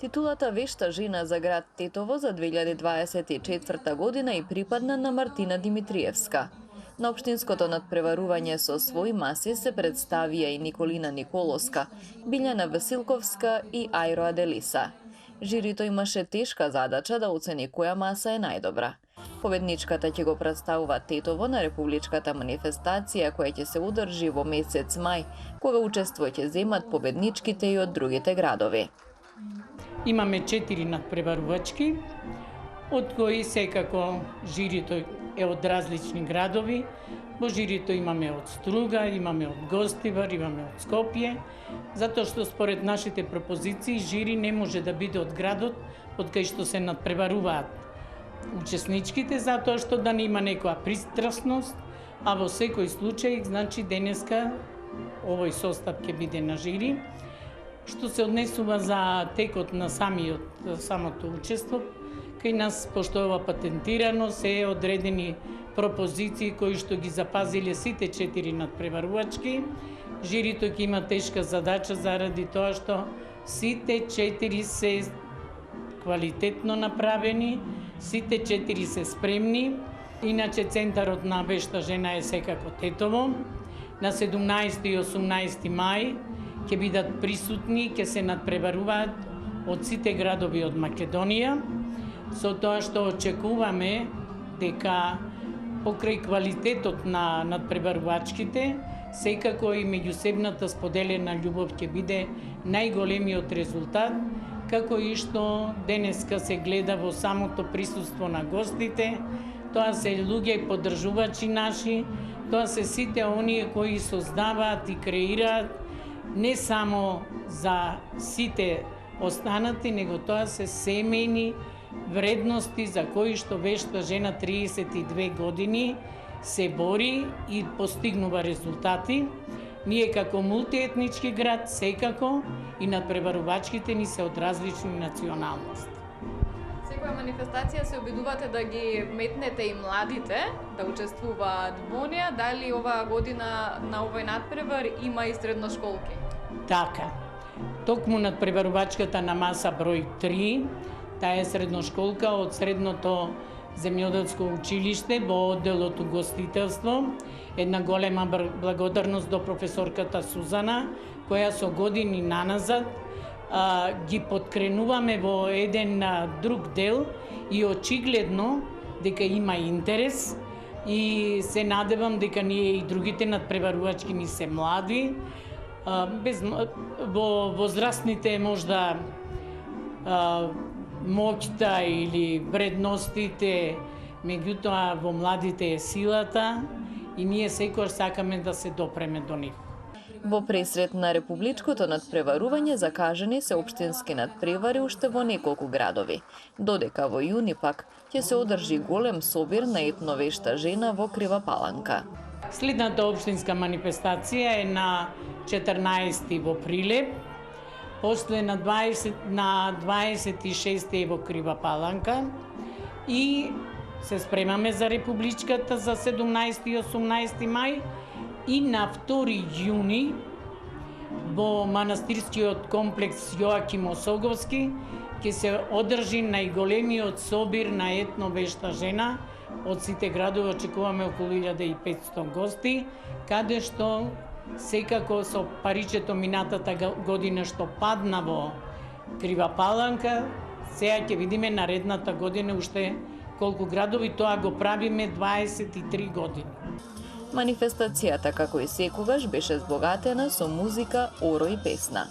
Титулата Вешта жена за град Тетово за 2024 година и припадна на Мартина Димитриевска. На општинското надпреварување со свој маси се представија и Николина Николовска, Билјана Василковска и Ајро Аделиса. Жирито имаше тешка задача да оцени која маса е најдобра. Победничката ќе го представува Тетово на републичката манифестација која ќе се одржи во месец мај, кога учество ќе земат победничките и од другите градови. Имаме 4 надпреварувачки, од кои секако жирито е од различни градови. Во жирито имаме од Струга, имаме од Гостивар, имаме од Скопје, затоа што според нашите пропозиции жири не може да биде од градот од кај што се надпреваруваат учесничките, затоа што да не има некоја пристрасност, а во секој случај, значи денеска овој состав ќе биде на жири. Што се однесува за текот на самото учество, кај нас, пошто е ова патентирано, се одредени пропозиции кои што ги запазиле сите 4 надпреварувачки. Жирито ќе има тешка задача заради тоа што сите 4 се квалитетно направени, сите 4 се спремни. Иначе центарот на Вешта жена е секако Тетово. На 17 и 18 мај ќе бидат присутни, ќе се надпреваруваат од сите градови од Македонија, со тоа што очекуваме дека покрај квалитетот на надпреварувачките, секако и меѓусебната споделена љубов ќе биде најголемиот резултат, како и што денеска се гледа во самото присуство на гостите. Тоа се луѓе и поддржувачи наши, тоа се сите оние кои создаваат и креираат не само за сите останати, него тоа се семејни вредности за кои што Вешта жена 32 години се бори и постигнува резултати. Ние како мултиетнички град секако и надпреварувачките ни се од различни националности. Секоја манифестација се обидувате да ги метнете и младите да учествуваат во неа. Дали оваа година на овој надпревар има и средношколки? Така. Токму надпреварувачката на маса број 3, таа е средношколка од средното земјоделско училиште во одделот угостителство. Една голема благодарност до професорката Сузана, која со години наназад ги подкренуваме во еден друг дел и очигледно дека има интерес и се надевам дека ние и другите надпреварувачки ни се млади. Во возрастните можда моќта или вредностите, меѓутоа во младите е силата и ние секогаш сакаме да се допреме до нив. Во пресрет на републичкото надпреварување закажани се општински надпревари уште во неколку градови, додека во јуни пак ќе се одржи голем собир на етно Вешта жена во Крива Паланка. Следната општинска манифестација е на 14 во Прилеп, после на 26 во Крива Паланка и се спремаме за републичката за 17 и 18 мај и на 2 јуни во манастирскиот комплекс Јоаким Осоговски ќе се одржи најголемиот собир на етно Вешта жена. Од сите градови очекуваме околу 1500 гости, каде што секако со паричето минатата година што падна во Крива Паланка, сега ќе видиме наредната година уште колку градови, тоа го правиме 23 години. Манифестацијата, како и секогаш, беше збогатена со музика, оро и песна.